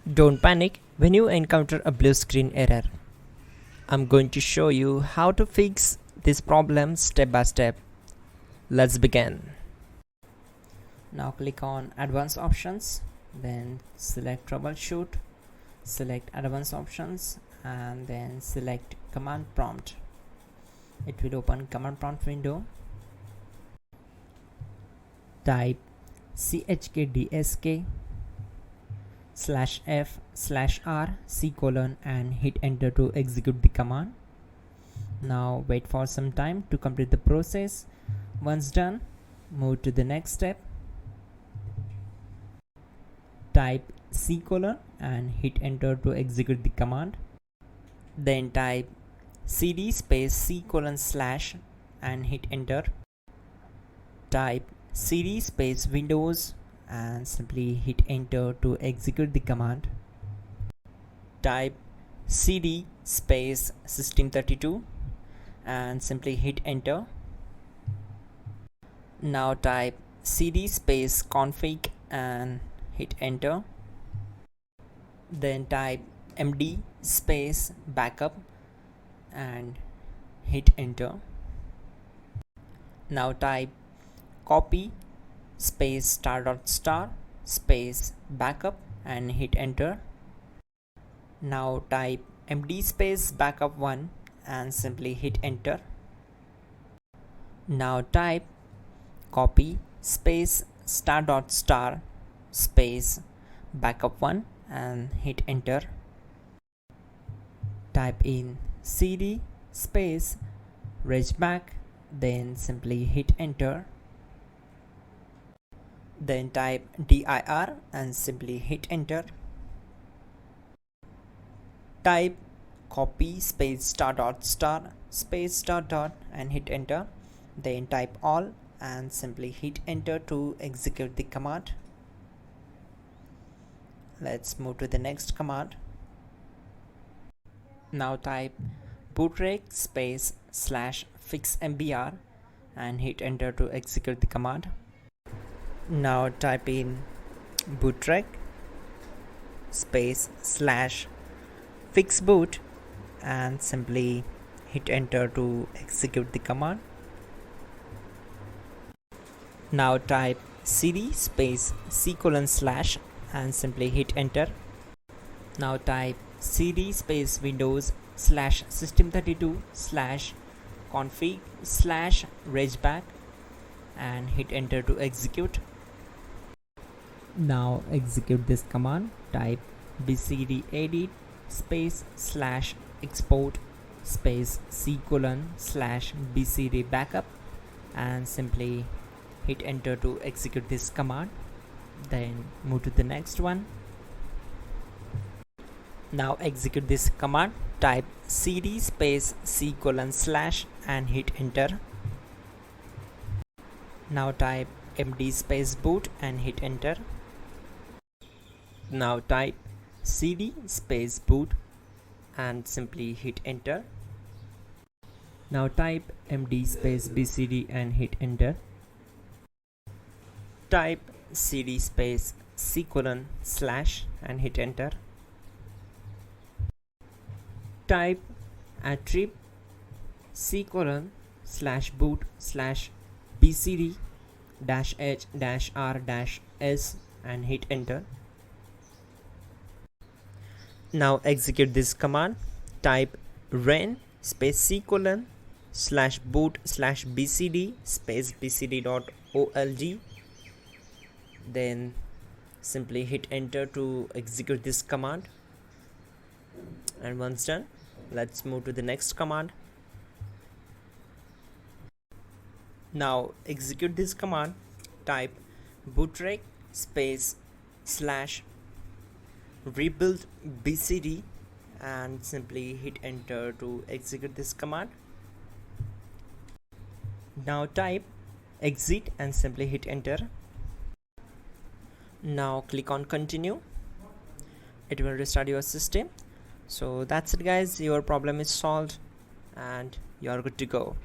Don't panic when you encounter a blue screen error. I'm going to show you how to fix this problem step by step. Let's begin. Now click on Advanced Options, then select Troubleshoot, select Advanced Options, and then select Command Prompt. It will open Command Prompt window. Type chkdsk/f/r:" and hit enter to execute the command. Now wait for some time to complete the process. Once done, move to the next step. Type C:" and hit enter to execute the command. Then type cd space C:/ and hit enter. Type cd space Windows and simply hit enter to execute the command. Type cd space System32 and simply hit enter. Now type cd space config and hit enter. Then type md space backup and hit enter. Now type copy space *** space backup and hit enter. Now type md space backup1 and simply hit enter. Now type copy space *** space backup1 and hit enter. Type in cd space regback, then simply hit enter. Then type dir and simply hit enter. Type copy space *** space .. and hit enter. Then type all and simply hit enter to execute the command. Let's move to the next command. Now type bootrec space /fixmbr and hit enter to execute the command. Now type in bootrec space /fixboot and simply hit enter to execute the command. Now type cd space C:/ and simply hit enter. Now type cd space Windows /System32/config/regback and hit enter to execute. Now execute this command. Type bcdedit space /export space C:/bcd backup and simply hit enter to execute this command. Then move to the next one. Now execute this command. Type cd space C:/ and hit enter. Now type md space boot and hit enter. Now type cd space boot and simply hit enter. Now type md space bcd and hit enter. Type cd space C:/ and hit enter. Type attrib C:/boot/bcd-h-r-s and hit enter. Now execute this command. Type ren space C:/boot/bcd space bcd.old. Then simply hit enter to execute this command. And once done, let's move to the next command. Now execute this command. Type bootrec space /rebuildbcd and simply hit enter to execute this command. Now type exit and simply hit enter. Now click on continue. It will restart your system. So that's it guys, your problem is solved and you're good to go.